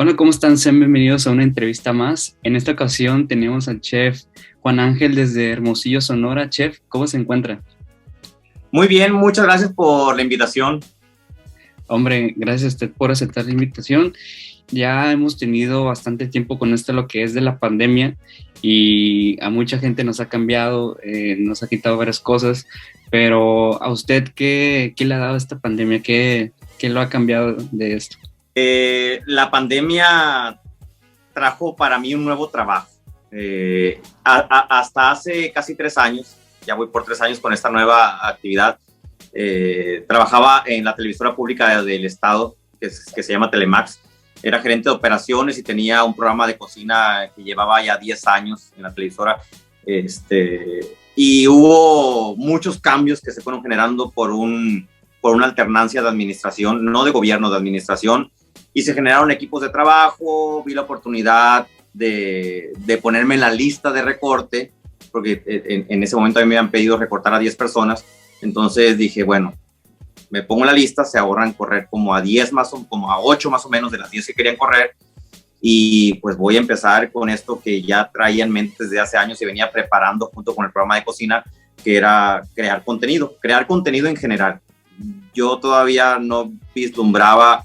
Hola, ¿cómo están? Sean bienvenidos a una entrevista más. En esta ocasión tenemos al chef Juan Ángel desde Hermosillo, Sonora. Chef, ¿cómo se encuentra? Muy bien, muchas gracias por la invitación. Hombre, gracias a usted por aceptar la invitación. Ya hemos tenido bastante tiempo con lo que es de la pandemia y a mucha gente nos ha cambiado, nos ha quitado varias cosas, pero a usted, ¿qué le ha dado esta pandemia? ¿Qué lo ha cambiado de esto? La pandemia trajo para mí un nuevo trabajo. Hasta hace casi 3 años, ya voy por 3 años con esta nueva actividad, trabajaba en la televisora pública del estado, que se llama Telemax. Era gerente de operaciones y tenía un programa de cocina que llevaba ya 10 años en la televisora. Y hubo muchos cambios que se fueron generando por una alternancia de administración, no de gobierno, de administración, y se generaron equipos de trabajo. Vi la oportunidad de ponerme en la lista de recorte, porque en ese momento a mí me habían pedido recortar a 10 personas. Entonces dije, bueno, me pongo en la lista, se ahorran correr como a 10 más o como a 8 más o menos de las 10 que querían correr, y pues voy a empezar con esto que ya traía en mente desde hace años y venía preparando junto con el programa de cocina, que era crear contenido en general. Yo todavía no vislumbraba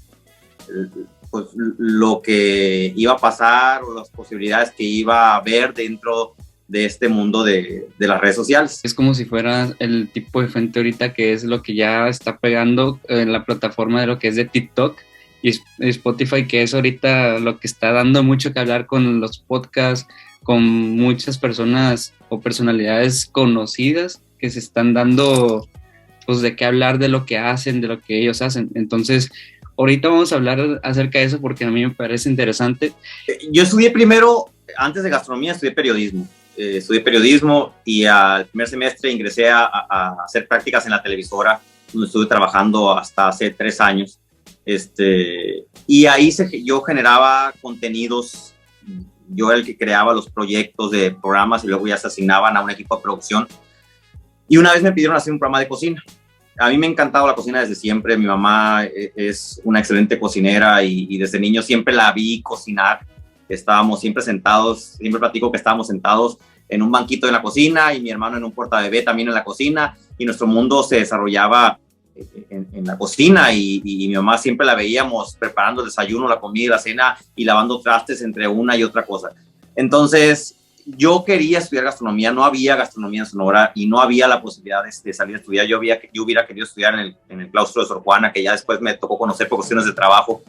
pues, lo que iba a pasar o las posibilidades que iba a haber dentro de este mundo de las redes sociales. Es como si fuera el tipo de gente ahorita que es lo que ya está pegando en la plataforma de lo que es de TikTok y Spotify, que es ahorita lo que está dando mucho que hablar con los podcasts, con muchas personas o personalidades conocidas que se están dando pues de qué hablar de lo que hacen, de lo que ellos hacen. Entonces, ahorita vamos a hablar acerca de eso porque a mí me parece interesante. Yo estudié primero, antes de gastronomía, estudié periodismo y al primer semestre ingresé a hacer prácticas en la televisora, donde estuve trabajando hasta hace 3 años. Y ahí yo generaba contenidos, yo era el que creaba los proyectos de programas y luego ya se asignaban a un equipo de producción. Y una vez me pidieron hacer un programa de cocina. A mí me ha encantado la cocina desde siempre. Mi mamá es una excelente cocinera y desde niño siempre la vi cocinar. Estábamos siempre sentados, siempre platico que estábamos sentados en un banquito en la cocina y mi hermano en un portabebé también en la cocina, y nuestro mundo se desarrollaba en la cocina y mi mamá siempre la veíamos preparando el desayuno, la comida y la cena y lavando trastes entre una y otra cosa. Entonces yo quería estudiar gastronomía, no había gastronomía en Sonora y no había la posibilidad de salir a estudiar. Yo hubiera querido estudiar en el claustro de Sor Juana, que ya después me tocó conocer por cuestiones de trabajo.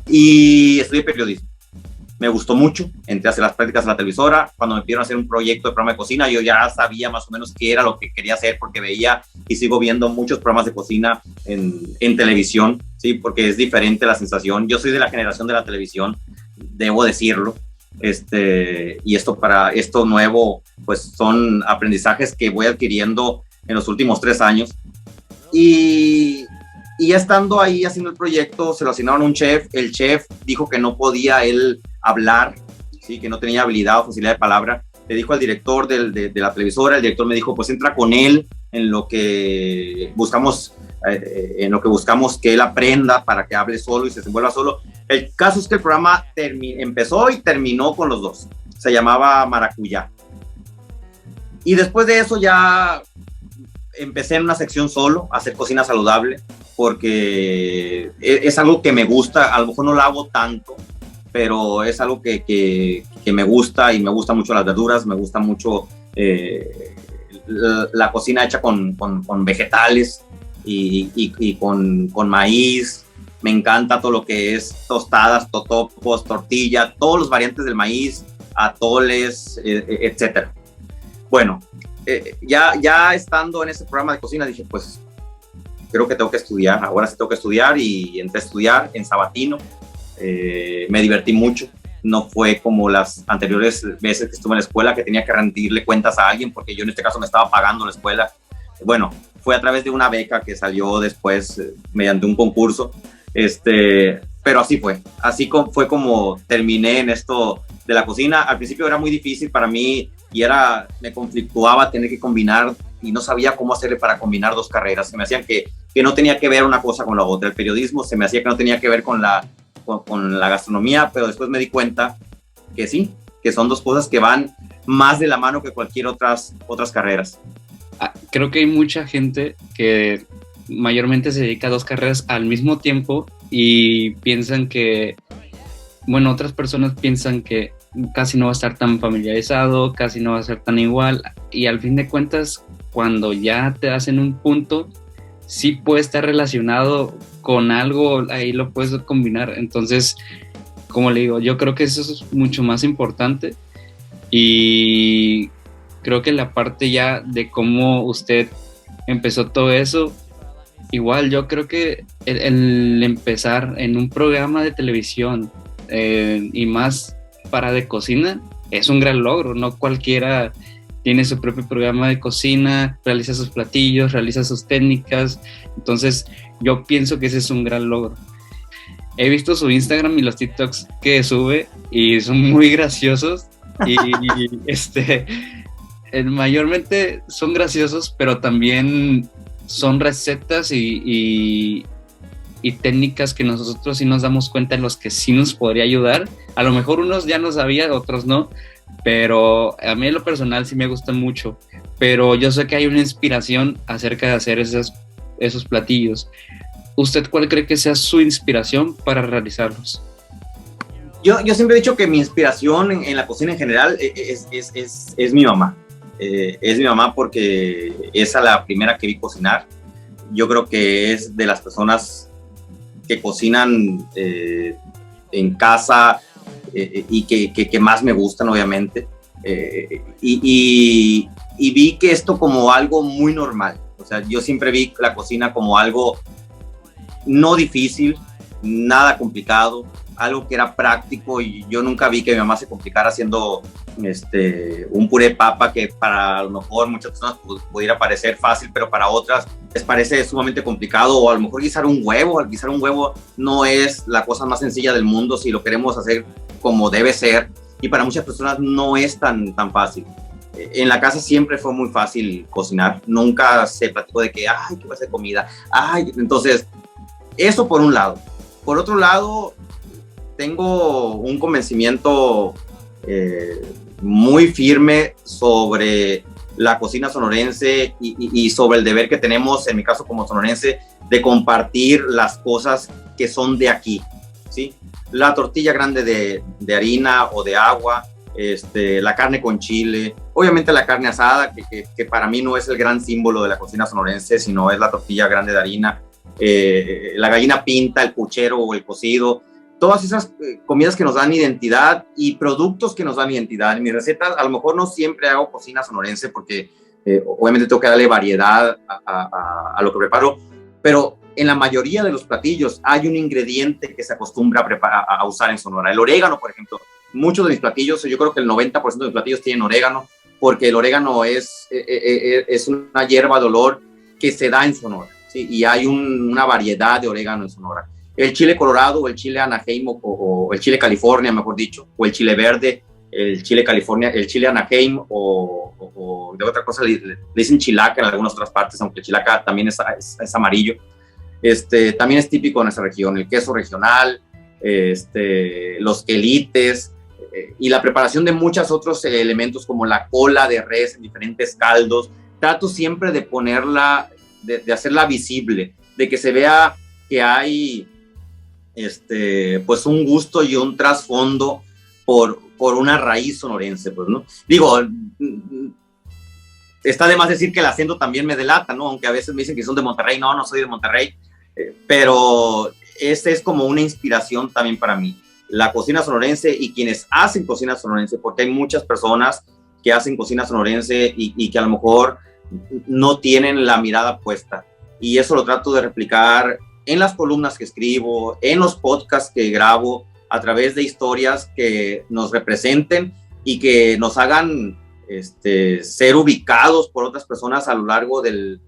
Y estudié periodismo. Me gustó mucho, entré a hacer las prácticas en la televisora. Cuando me pidieron hacer un proyecto de programa de cocina, yo ya sabía más o menos qué era lo que quería hacer, porque veía y sigo viendo muchos programas de cocina en televisión, ¿sí? Porque es diferente la sensación. Yo soy de la generación de la televisión, debo decirlo. Y para esto nuevo, pues son aprendizajes que voy adquiriendo en los últimos 3 años. Y ya estando ahí haciendo el proyecto, se lo asignaron a un chef. El chef dijo que no podía él hablar, ¿sí? Que no tenía habilidad o facilidad de palabra. Le dijo al director de la televisora, el director me dijo, pues entra con él en lo que buscamos que él aprenda para que hable solo y se desenvuelva solo. El caso es que el programa empezó y terminó con los dos. Se llamaba Maracuyá. Y después de eso ya empecé en una sección solo, a hacer cocina saludable, porque es algo que me gusta. A lo mejor no lo hago tanto, pero es algo que me gusta, y me gustan mucho las verduras, me gusta mucho la cocina hecha con vegetales y con maíz. Me encanta todo lo que es tostadas, totopos, tortilla, todos los variantes del maíz, atoles, etcétera. Bueno, ya estando en ese programa de cocina dije, pues creo que tengo que estudiar, ahora sí tengo que estudiar, y entré a estudiar en Sabatino. Me divertí mucho, no fue como las anteriores veces que estuve en la escuela, que tenía que rendirle cuentas a alguien, porque yo en este caso me estaba pagando la escuela. Bueno, fue a través de una beca que salió después mediante un concurso. Pero así fue como terminé en esto de la cocina. Al principio era muy difícil para mí y me conflictuaba tener que combinar, y no sabía cómo hacerle para combinar 2 carreras. Se me hacían que no tenía que ver una cosa con la otra. El periodismo se me hacía que no tenía que ver con con la gastronomía, pero después me di cuenta que sí, que son dos cosas que van más de la mano que cualquier otras carreras. Creo que hay mucha gente que mayormente se dedica a dos carreras al mismo tiempo y piensan que, bueno, otras personas piensan que casi no va a estar tan familiarizado, casi no va a ser tan igual, y al fin de cuentas, cuando ya te hacen un punto, sí puede estar relacionado con algo, ahí lo puedes combinar. Entonces, como le digo, yo creo que eso es mucho más importante, y creo que la parte ya de cómo usted empezó todo eso, igual yo creo que el empezar en un programa de televisión y más para de cocina es un gran logro. No cualquiera tiene su propio programa de cocina, realiza sus platillos, realiza sus técnicas. Entonces yo pienso que ese es un gran logro. He visto su Instagram y los TikToks que sube y son muy graciosos y mayormente son graciosos, pero también son recetas y técnicas que nosotros sí nos damos cuenta en los que sí nos podría ayudar. A lo mejor unos ya no sabía, otros no, pero a mí en lo personal sí me gustan mucho, pero yo sé que hay una inspiración acerca de hacer esos platillos. ¿Usted cuál cree que sea su inspiración para realizarlos? Yo siempre he dicho que mi inspiración en la cocina en general es mi mamá. Es mi mamá porque es a la primera que vi cocinar. Yo creo que es de las personas que cocinan en casa y que más me gustan, obviamente. Y vi que esto como algo muy normal. O sea, yo siempre vi la cocina como algo no difícil, nada complicado, algo que era práctico, y yo nunca vi que mi mamá se complicara haciendo un puré de papa que para a lo mejor muchas personas pudiera parecer fácil, pero para otras les parece sumamente complicado. O a lo mejor guisar un huevo no es la cosa más sencilla del mundo si lo queremos hacer como debe ser, y para muchas personas no es tan fácil. En la casa siempre fue muy fácil cocinar, nunca se platicó de que, ay, ¿qué va a hacer comida? Ay, entonces, eso por un lado. Por otro lado, tengo un convencimiento muy firme sobre la cocina sonorense y sobre el deber que tenemos, en mi caso como sonorense, de compartir las cosas que son de aquí, ¿sí? La tortilla grande de harina o de agua, la carne con chile, obviamente la carne asada, que para mí no es el gran símbolo de la cocina sonorense, sino es la tortilla grande de harina, la gallina pinta, el puchero o el cocido, todas esas comidas que nos dan identidad y productos que nos dan identidad. En mis recetas a lo mejor no siempre hago cocina sonorense porque obviamente tengo que darle variedad a lo que preparo, pero en la mayoría de los platillos hay un ingrediente que se acostumbra a usar en Sonora. El orégano, por ejemplo, muchos de mis platillos, yo creo que el 90% de mis platillos tienen orégano, porque el orégano es una hierba de olor que se da en Sonora, ¿sí? Y hay una variedad de orégano en Sonora. El chile colorado o el chile Anaheim o el chile California, mejor dicho, o el chile verde, el chile California, el chile Anaheim o de otra cosa le dicen chilaca en algunas otras partes, aunque el chilaca también es amarillo. También es típico de nuestra región, el queso regional, los quelites y la preparación de muchos otros elementos como la cola de res en diferentes caldos. Trato siempre de ponerla, de hacerla visible, de que se vea que hay pues un gusto y un trasfondo por una raíz sonorense, pues, ¿no? Digo, está de más decir que el acento también me delata, ¿no? Aunque a veces me dicen que son de Monterrey. No soy de Monterrey, pero es como una inspiración también para mí, la cocina sonorense y quienes hacen cocina sonorense, porque hay muchas personas que hacen cocina sonorense y que a lo mejor no tienen la mirada puesta, y eso lo trato de replicar en las columnas que escribo, en los podcasts que grabo, a través de historias que nos representen y que nos hagan ser ubicados por otras personas a lo largo de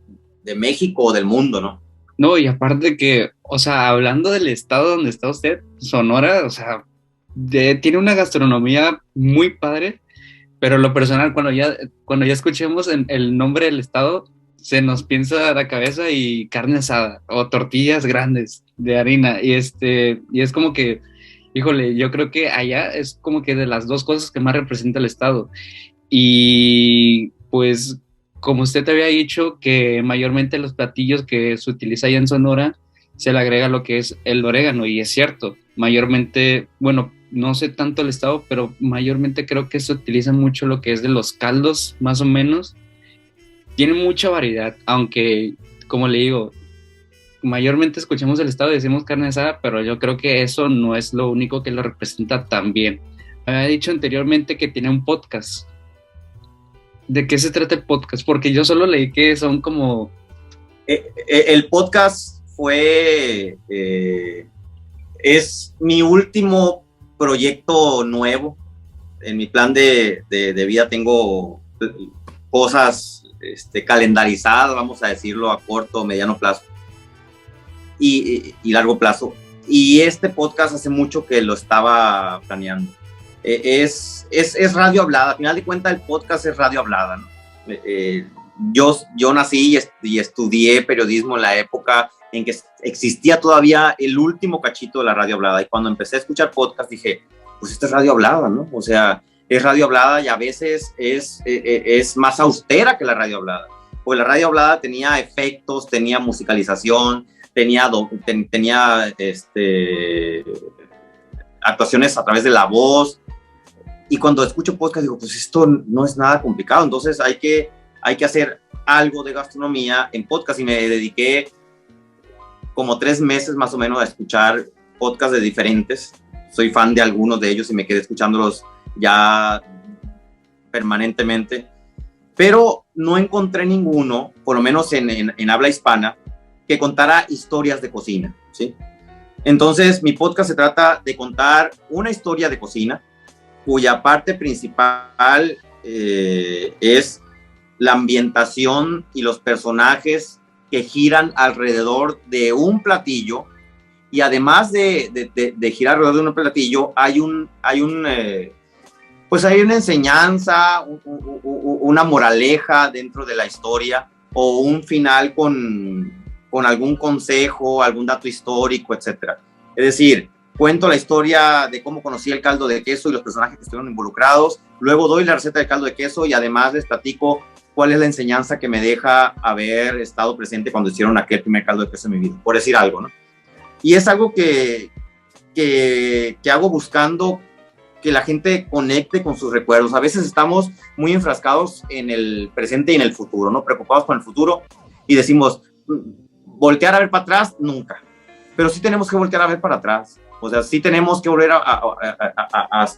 México o del mundo, ¿no? No, y aparte que, o sea, hablando del estado donde está usted, Sonora, o sea, tiene una gastronomía muy padre, pero lo personal, cuando ya escuchemos el nombre del estado, se nos piensa a la cabeza y carne asada o tortillas grandes de harina, y es como que Híjole, yo creo que allá es como que de las dos cosas que más representa el estado. Y pues, como usted te había dicho, que mayormente los platillos que se utiliza allá en Sonora se le agrega lo que es el orégano, y es cierto, mayormente, bueno, no sé tanto el estado, pero mayormente creo que se utiliza mucho lo que es de los caldos, más o menos. Tiene mucha variedad, aunque, como le digo, mayormente escuchamos el estado y decimos carne asada, pero yo creo que eso no es lo único que lo representa tan bien. Había dicho anteriormente que tiene un podcast. ¿De qué se trata el podcast? Porque yo solo leí que son como... El podcast es mi último proyecto nuevo. En mi plan de vida tengo cosas calendarizadas, vamos a decirlo, a corto o mediano plazo y largo plazo. Y este podcast hace mucho que lo estaba planeando. Es radio hablada, al final de cuentas el podcast es radio hablada, ¿no? Yo nací y estudié periodismo en la época en que existía todavía el último cachito de la radio hablada, y cuando empecé a escuchar podcast dije, pues esto es radio hablada, ¿no? O sea, es radio hablada y a veces es más austera que la radio hablada, porque la radio hablada tenía efectos, tenía musicalización, tenía actuaciones a través de la voz. Y cuando escucho podcast digo, pues esto no es nada complicado, entonces hay que hacer algo de gastronomía en podcast, y me dediqué como 3 meses más o menos a escuchar podcasts de diferentes. Soy fan de algunos de ellos y me quedé escuchándolos ya permanentemente, pero no encontré ninguno, por lo menos en habla hispana, que contara historias de cocina, ¿sí? Entonces mi podcast se trata de contar una historia de cocina cuya parte principal es la ambientación y los personajes que giran alrededor de un platillo, y además de girar alrededor de un platillo hay una enseñanza, una moraleja dentro de la historia, o un final con algún consejo, algún dato histórico, etcétera. Es decir, cuento la historia de cómo conocí el caldo de queso y los personajes que estuvieron involucrados, luego doy la receta del caldo de queso y además les platico cuál es la enseñanza que me deja haber estado presente cuando hicieron aquel primer caldo de queso en mi vida, por decir algo, ¿no? Y es algo que hago buscando que la gente conecte con sus recuerdos. A veces estamos muy enfrascados en el presente y en el futuro, ¿no? Preocupados con el futuro y decimos, voltear a ver para atrás, nunca. Pero sí tenemos que voltear a ver para atrás. O sea, sí tenemos que volver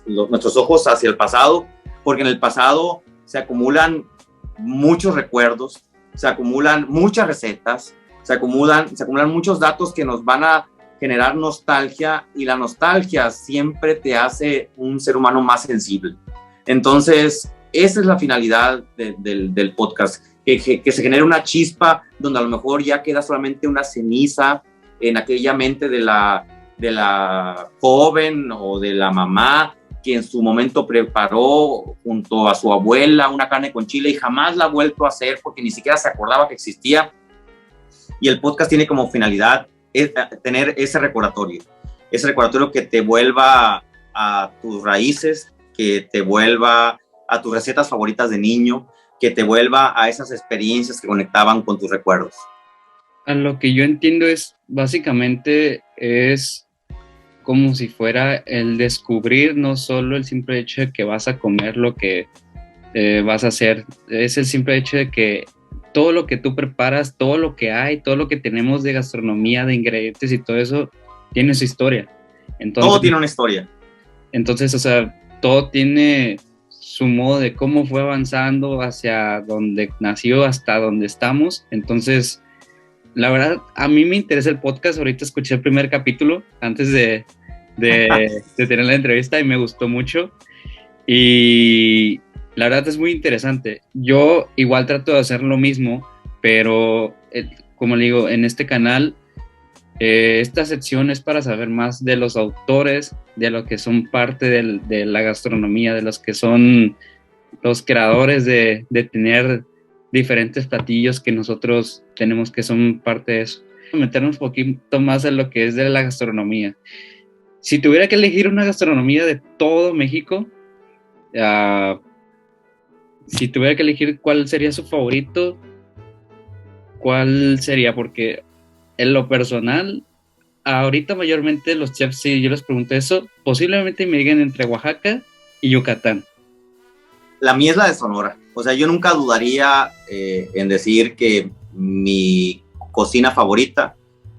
nuestros ojos hacia el pasado, porque en el pasado se acumulan muchos recuerdos, se acumulan muchas recetas, se acumulan muchos datos que nos van a generar nostalgia, y la nostalgia siempre te hace un ser humano más sensible. Entonces, esa es la finalidad del podcast, que se genere una chispa donde a lo mejor ya queda solamente una ceniza en aquella mente de la joven o de la mamá que en su momento preparó junto a su abuela una carne con chile y jamás la ha vuelto a hacer porque ni siquiera se acordaba que existía. Y el podcast tiene como finalidad tener ese recordatorio que te vuelva a tus raíces, que te vuelva a tus recetas favoritas de niño, que te vuelva a esas experiencias que conectaban con tus recuerdos. A lo que yo entiendo es, básicamente, es como si fuera el descubrir, no solo el simple hecho de que vas a comer lo que vas a hacer, es el simple hecho de que todo lo que tú preparas, todo lo que hay, todo lo que tenemos de gastronomía, de ingredientes y todo eso, tiene su historia. Entonces, todo tiene una historia. Entonces, o sea, todo tiene su modo de cómo fue avanzando hacia donde nació hasta donde estamos. Entonces, la verdad, a mí me interesa el podcast. Ahorita escuché el primer capítulo antes de tener la entrevista y me gustó mucho. Y la verdad es muy interesante. Yo igual trato de hacer lo mismo, pero como le digo, en este canal, esta sección es para saber más de los autores, de lo que son parte de la gastronomía, de los que son los creadores de tener diferentes platillos que nosotros tenemos que son parte de eso. Meternos un poquito más en lo que es de la gastronomía. Si tuviera que elegir una gastronomía de todo México, si tuviera que elegir cuál sería su favorito, ¿cuál sería? Porque en lo personal, ahorita mayormente los chefs, si yo les pregunto eso, posiblemente me digan entre Oaxaca y Yucatán. La mía es la de Sonora. O sea, yo nunca dudaría en decir que mi cocina favorita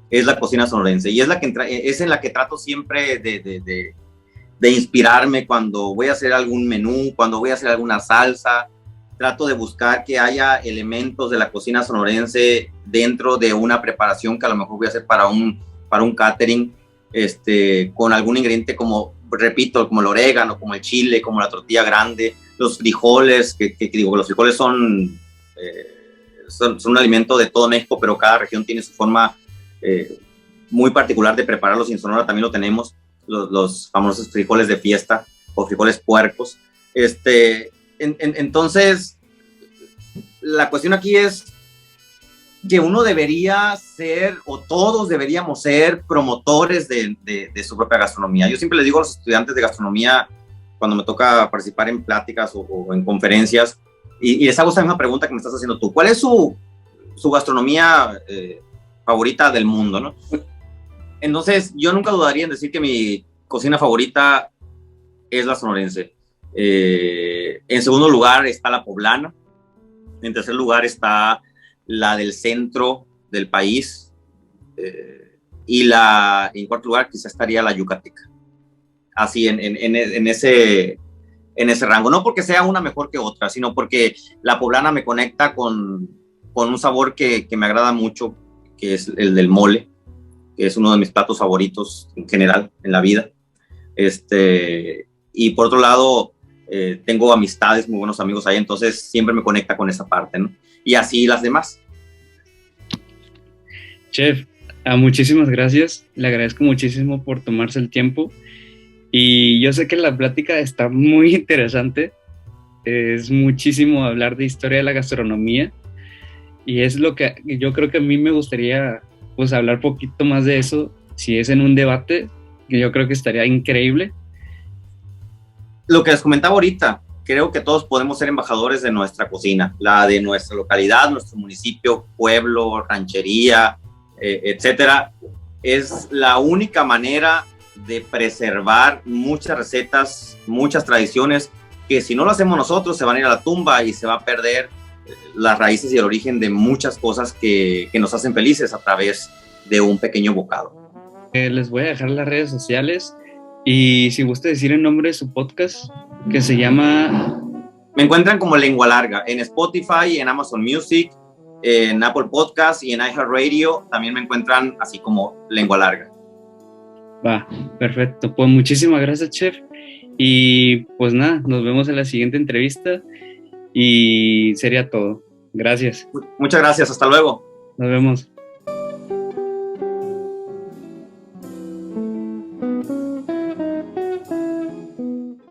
es la cocina sonorense. Y es, es en la que trato siempre de inspirarme cuando voy a hacer algún menú, cuando voy a hacer alguna salsa. Trato de buscar que haya elementos de la cocina sonorense dentro de una preparación que a lo mejor voy a hacer para un catering, con algún ingrediente como, repito, como el orégano, como el chile, como la tortilla grande, los frijoles, que digo, los frijoles son un alimento de todo México, pero cada región tiene su forma muy particular de prepararlos, y en Sonora también lo tenemos, los famosos frijoles de fiesta o frijoles puercos. Entonces, la cuestión aquí es que uno debería ser, o todos deberíamos ser, promotores de su propia gastronomía. Yo siempre les digo a los estudiantes de gastronomía, cuando me toca participar en pláticas o en conferencias, y les hago esa misma pregunta que me estás haciendo tú. ¿Cuál es su gastronomía favorita del mundo, ¿no? Entonces, yo nunca dudaría en decir que mi cocina favorita es la sonorense. En segundo lugar está la poblana. En tercer lugar está la del centro del país. Y en cuarto lugar quizá estaría la yucateca. Así en ese rango. No porque sea una mejor que otra, sino porque la poblana me conecta con un sabor que me agrada mucho, que es el del mole, que es uno de mis platos favoritos en general en la vida. Y por otro lado, tengo amistades, muy buenos amigos ahí, entonces siempre me conecta con esa parte, ¿no? Y así las demás. Chef, muchísimas gracias. Le agradezco muchísimo por tomarse el tiempo. Y yo sé que la plática está muy interesante. Es muchísimo hablar de historia de la gastronomía. Y es lo que yo creo que a mí me gustaría, pues, hablar poquito más de eso. Si es en un debate, que yo creo que estaría increíble. Lo que les comentaba ahorita, creo que todos podemos ser embajadores de nuestra cocina, la de nuestra localidad, nuestro municipio, pueblo, ranchería, etcétera. Es la única manera de preservar muchas recetas, muchas tradiciones, que si no lo hacemos nosotros se van a ir a la tumba y se va a perder las raíces y el origen de muchas cosas que nos hacen felices a través de un pequeño bocado. Les voy a dejar las redes sociales, y si gusta decir el nombre de su podcast, que se llama... Me encuentran como Lengua Larga en Spotify, en Amazon Music, en Apple Podcast y en iHeartRadio. También me encuentran así como Lengua Larga. Va, perfecto. Pues muchísimas gracias, chef. Y pues nada, nos vemos en la siguiente entrevista y sería todo. Gracias. Muchas gracias. Hasta luego. Nos vemos.